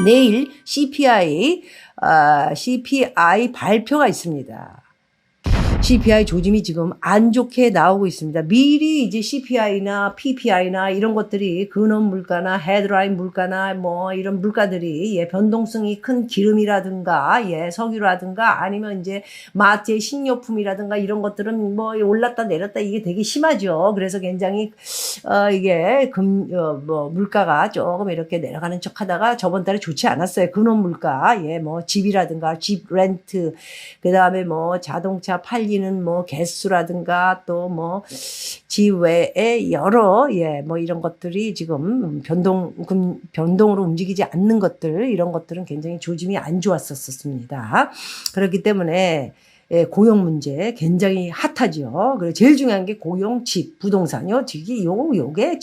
내일 CPI 발표가 있습니다. CPI 조짐이 지금 안 좋게 나오고 있습니다. 미리 이제 CPI나 PPI나 이런 것들이 근원 물가나 헤드라인 물가나 뭐 이런 물가들이 변동성이 큰 기름이라든가 석유라든가 아니면 이제 마트의 식료품이라든가 이런 것들은 뭐 올랐다 내렸다 이게 되게 심하죠. 그래서 굉장히 이게 물가가 조금 이렇게 내려가는 척하다가 저번 달에 좋지 않았어요. 근원 물가 뭐 집이라든가 집 렌트 그다음에 뭐 자동차 팔리는 뭐 개수라든가 또 뭐 집 외에 여러 뭐 이런 것들이 지금 변동으로 움직이지 않는 것들 이런 것들은 굉장히 조짐이 안 좋았었습니다. 그렇기 때문에 고용 문제 굉장히 핫하죠. 그리고 제일 중요한 게 고용, 집, 부동산이요. 요게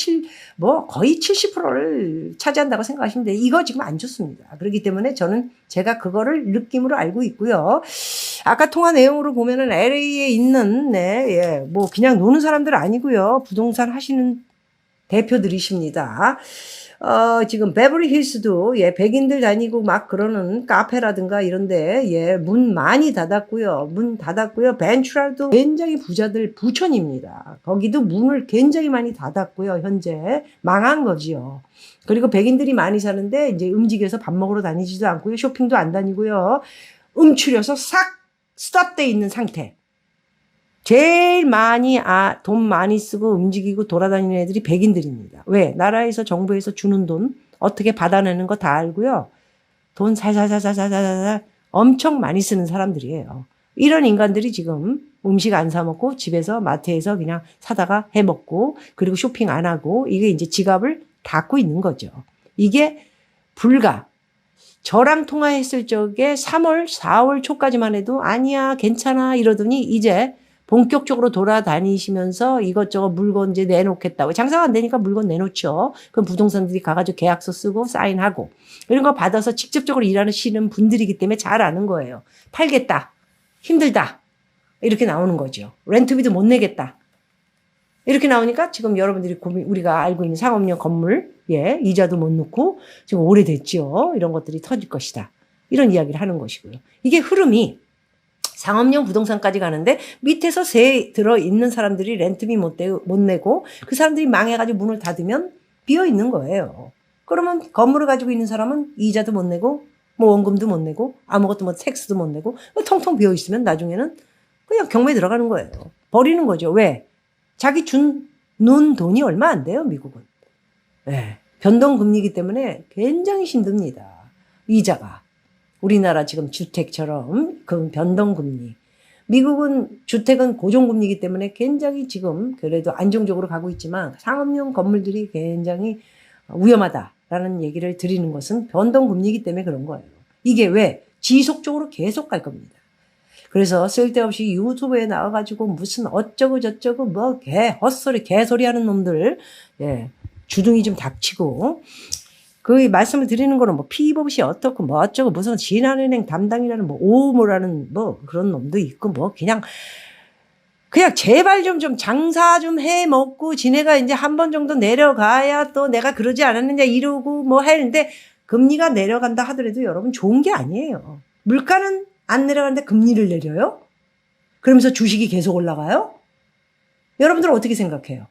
거의 70%를 차지한다고 생각하시면 돼요. 이거 지금 안 좋습니다. 그렇기 때문에 제가 그거를 느낌으로 알고 있고요. 아까 통화 내용으로 보면은 LA에 있는, 뭐 그냥 노는 사람들 아니고요. 부동산 하시는 대표들이십니다. 지금 베버리 힐스도 백인들 다니고 막 그러는 카페라든가 이런데 문 많이 닫았고요. 벤츄랄도 굉장히 부자들 부천입니다. 거기도 문을 굉장히 많이 닫았고요. 현재 망한 거지요. 그리고 백인들이 많이 사는데 이제 움직여서 밥 먹으러 다니지도 않고요. 쇼핑도 안 다니고요. 움츠려서 싹 스탑돼 있는 상태. 제일 많이 돈 많이 쓰고 움직이고 돌아다니는 애들이 백인들입니다. 왜? 나라에서 정부에서 주는 돈 어떻게 받아내는 거 다 알고요. 돈 살살살살살살 엄청 많이 쓰는 사람들이에요. 이런 인간들이 지금 음식 안 사 먹고 집에서 마트에서 그냥 사다가 해 먹고 그리고 쇼핑 안 하고 이게 이제 지갑을 닫고 있는 거죠. 이게 저랑 통화했을 적에 3월, 4월 초까지만 해도 아니야 괜찮아 이러더니 이제 본격적으로 돌아다니시면서 이것저것 물건 이제 내놓겠다고. 장사가 안 되니까 물건 내놓죠. 그럼 부동산들이 가가지고 계약서 쓰고 사인하고. 이런 거 받아서 직접적으로 일하시는 분들이기 때문에 잘 아는 거예요. 팔겠다. 힘들다. 이렇게 나오는 거죠. 렌트비도 못 내겠다. 이렇게 나오니까 지금 여러분들이 우리가 알고 있는 상업용 건물, 이자도 못 넣고 지금 오래됐죠. 이런 것들이 터질 것이다. 이런 이야기를 하는 것이고요. 이게 흐름이 상업용 부동산까지 가는데 밑에서 들어있는 사람들이 렌트비 못 내고 그 사람들이 망해가지고 문을 닫으면 비어있는 거예요. 그러면 건물을 가지고 있는 사람은 이자도 못 내고 뭐 원금도 못 내고 아무것도 뭐 텍스도 못 내고 텅텅 비어있으면 나중에는 그냥 경매에 들어가는 거예요. 버리는 거죠. 왜? 자기 눈 돈이 얼마 안 돼요, 미국은. 변동금리이기 때문에 굉장히 힘듭니다. 이자가. 우리나라 지금 주택처럼 그 변동금리. 미국은 주택은 고정금리이기 때문에 굉장히 지금 그래도 안정적으로 가고 있지만 상업용 건물들이 굉장히 위험하다라는 얘기를 드리는 것은 변동금리이기 때문에 그런 거예요. 이게 왜? 지속적으로 계속 갈 겁니다. 그래서 쓸데없이 유튜브에 나와가지고 무슨 어쩌고 저쩌고 헛소리 개소리 하는 놈들 주둥이 좀 닥치고 그 말씀을 드리는 거는 뭐 피벗이 어떻고 뭐 어쩌고 무슨 신한은행 담당이라는 뭐 오모라는 뭐 그런 놈도 있고 뭐 그냥 제발 좀 장사 좀 해 먹고 지네가 이제 한 번 정도 내려가야 또 내가 그러지 않았느냐 이러고 뭐 하는데 금리가 내려간다 하더라도 여러분 좋은 게 아니에요. 물가는 안 내려가는데 금리를 내려요? 그러면서 주식이 계속 올라가요? 여러분들은 어떻게 생각해요?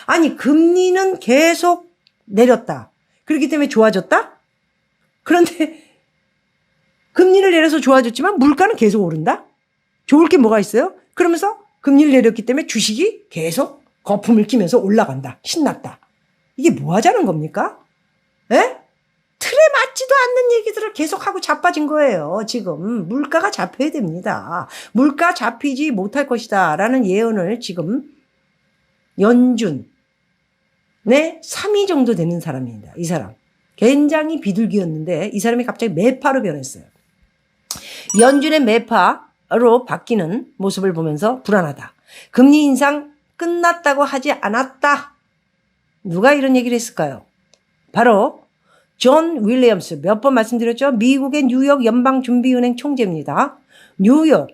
아니 금리는 계속 내렸다. 그렇기 때문에 좋아졌다? 그런데 금리를 내려서 좋아졌지만 물가는 계속 오른다? 좋을 게 뭐가 있어요? 그러면서 금리를 내렸기 때문에 주식이 계속 거품을 끼면서 올라간다. 신났다. 이게 뭐 하자는 겁니까? 틀에 맞지도 않는 얘기들을 계속하고 자빠진 거예요. 지금 물가가 잡혀야 됩니다. 물가 잡히지 못할 것이다 라는 예언을 지금 연준 3위 정도 되는 사람입니다. 이 사람. 굉장히 비둘기였는데 이 사람이 갑자기 매파로 변했어요. 연준의 매파로 바뀌는 모습을 보면서 불안하다. 금리 인상 끝났다고 하지 않았다. 누가 이런 얘기를 했을까요? 바로 존 윌리엄스. 몇 번 말씀드렸죠? 미국의 뉴욕 연방준비은행 총재입니다. 뉴욕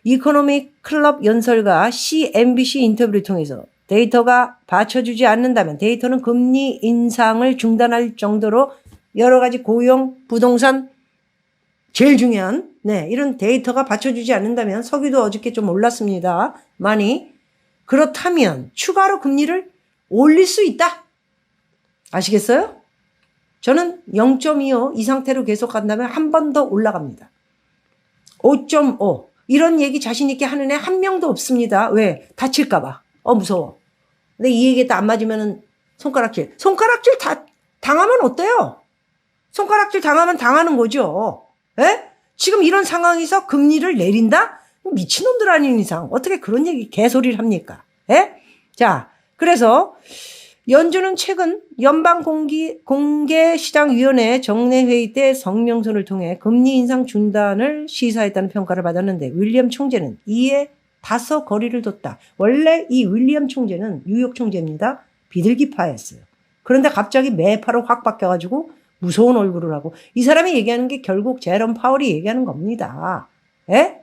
이코노믹 클럽 연설가 CNBC 인터뷰를 통해서 데이터가 받쳐주지 않는다면 데이터는 금리 인상을 중단할 정도로 여러 가지 고용, 부동산, 제일 중요한 이런 데이터가 받쳐주지 않는다면 석유도 어저께 좀 올랐습니다. 많이. 그렇다면 추가로 금리를 올릴 수 있다. 아시겠어요? 저는 0.25 이 상태로 계속 간다면 한 번 더 올라갑니다. 5.5 이런 얘기 자신 있게 하는 애 한 명도 없습니다. 왜? 다칠까 봐. 무서워. 근데 이 얘기 안 맞으면은 손가락질 다 당하면 어때요? 손가락질 당하면 당하는 거죠. 에? 지금 이런 상황에서 금리를 내린다? 미친놈들 아닌 이상 어떻게 그런 얘기 개소리를 합니까? 에? 자, 그래서 연준은 최근 연방공개시장위원회 정례회의 때 성명서를 통해 금리 인상 중단을 시사했다는 평가를 받았는데 윌리엄 총재는 이에 다소 거리를 뒀다. 원래 이 윌리엄 총재는 뉴욕 총재입니다. 비둘기파였어요. 그런데 갑자기 매파로 확 바뀌어가지고 무서운 얼굴을 하고 이 사람이 얘기하는 게 결국 제롬 파월이 얘기하는 겁니다. 에?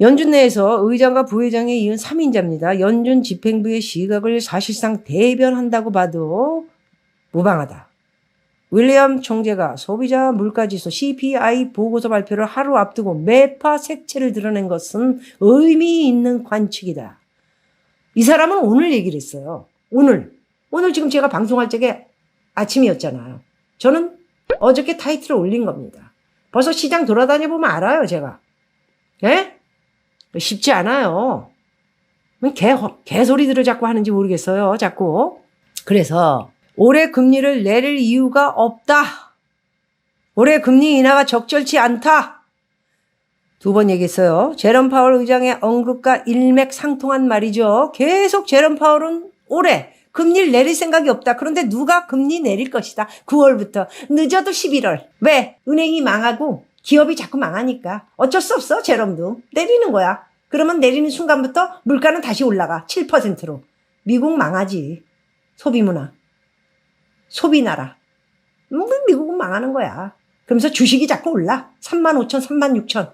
연준 내에서 의장과 부의장에 이은 3인자입니다. 연준 집행부의 시각을 사실상 대변한다고 봐도 무방하다. 윌리엄 총재가 소비자 물가지수 CPI 보고서 발표를 하루 앞두고 매파 색채를 드러낸 것은 의미 있는 관측이다. 이 사람은 오늘 얘기를 했어요. 오늘 지금 제가 방송할 적에 아침이었잖아요. 저는 어저께 타이틀을 올린 겁니다. 벌써 시장 돌아다녀보면 알아요, 제가. 예? 쉽지 않아요. 개소리들을 자꾸 하는지 모르겠어요, 자꾸. 그래서 올해 금리를 내릴 이유가 없다. 올해 금리 인하가 적절치 않다. 2번 얘기했어요. 제롬 파월 의장의 언급과 일맥상통한 말이죠. 계속 제롬 파월은 올해 금리를 내릴 생각이 없다. 그런데 누가 금리 내릴 것이다. 9월부터 늦어도 11월. 왜? 은행이 망하고 기업이 자꾸 망하니까 어쩔 수 없어. 제롬도 내리는 거야. 그러면 내리는 순간부터 물가는 다시 올라가. 7%로. 미국 망하지. 소비문화. 소비나라. 미국은 망하는 거야. 그러면서 주식이 자꾸 올라. 35,000, 36,000.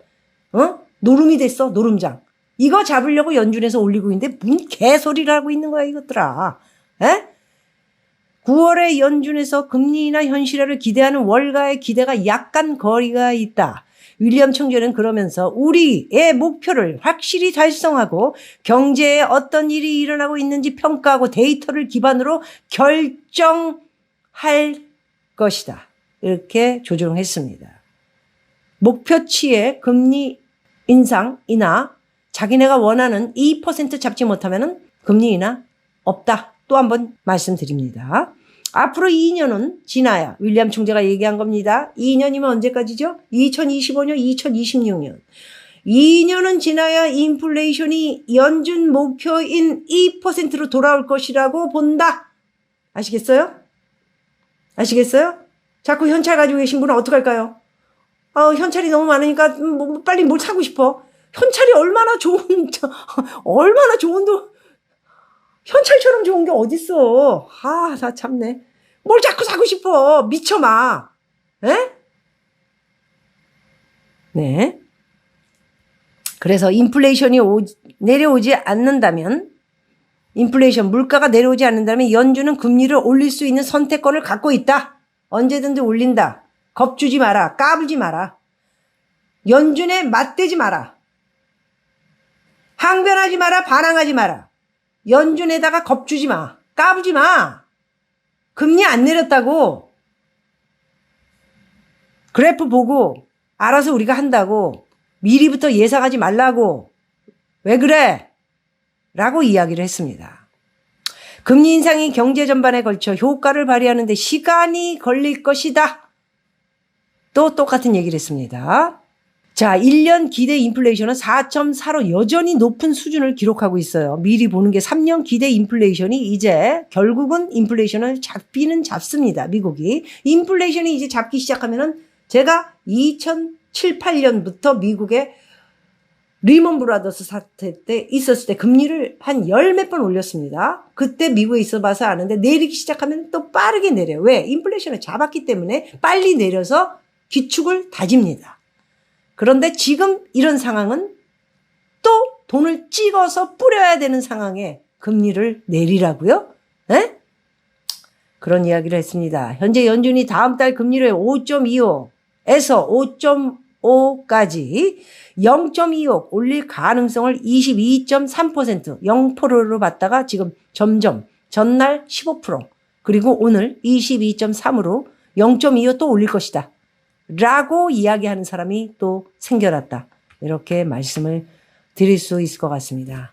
노름이 됐어. 노름장. 이거 잡으려고 연준에서 올리고 있는데 뭔 개소리를 하고 있는 거야 이것들아. 에? 9월에 연준에서 금리 인하 현실화를 기대하는 월가의 기대가 약간 거리가 있다. 윌리엄 총재는 그러면서 우리의 목표를 확실히 달성하고 경제에 어떤 일이 일어나고 있는지 평가하고 데이터를 기반으로 결정할 것이다. 이렇게 조정했습니다. 목표치의 금리 인상, 인하, 자기네가 원하는 2% 잡지 못하면 금리 인하 없다. 또 한 번 말씀드립니다. 앞으로 2년은 지나야 윌리엄 총재가 얘기한 겁니다. 2년이면 언제까지죠? 2025년, 2026년. 2년은 지나야 인플레이션이 연준 목표인 2%로 돌아올 것이라고 본다. 아시겠어요? 아시겠어요? 자꾸 현찰 가지고 계신 분은 어떡할까요? 현찰이 너무 많으니까 빨리 뭘 사고 싶어. 현찰이 얼마나 좋은 현찰처럼 좋은 게 어딨어. 나 참네. 뭘 자꾸 사고 싶어. 미쳐마. 에? 네. 그래서 인플레이션이 내려오지 않는다면, 물가가 내려오지 않는다면 연준은 금리를 올릴 수 있는 선택권을 갖고 있다. 언제든지 올린다. 겁주지 마라. 까불지 마라. 연준에 맞대지 마라. 항변하지 마라. 반항하지 마라. 연준에다가 겁주지 마. 까불지 마. 금리 안 내렸다고. 그래프 보고 알아서 우리가 한다고. 미리부터 예상하지 말라고. 왜 그래? 라고 이야기를 했습니다. 금리 인상이 경제 전반에 걸쳐 효과를 발휘하는 데 시간이 걸릴 것이다. 또 똑같은 얘기를 했습니다. 자, 1년 기대 인플레이션은 4.4로 여전히 높은 수준을 기록하고 있어요. 미리 보는 게 3년 기대 인플레이션이 이제 결국은 인플레이션을 잡기는 잡습니다. 미국이. 인플레이션이 이제 잡기 시작하면은 제가 2007, 8년부터 미국의 리먼 브라더스 사태 때 있었을 때 금리를 한 열 몇 번 올렸습니다. 그때 미국에 있어 봐서 아는데 내리기 시작하면 또 빠르게 내려요. 왜? 인플레이션을 잡았기 때문에 빨리 내려서 기축을 다집니다. 그런데 지금 이런 상황은 또 돈을 찍어서 뿌려야 되는 상황에 금리를 내리라고요? 에? 그런 이야기를 했습니다. 현재 연준이 다음 달 금리를 5.25에서 5.5까지 0.25 올릴 가능성을 22.3%, 0%로 봤다가 지금 점점 전날 15%, 그리고 오늘 22.3으로 0.25 또 올릴 것이다 라고 이야기하는 사람이 또 생겨났다. 이렇게 말씀을 드릴 수 있을 것 같습니다.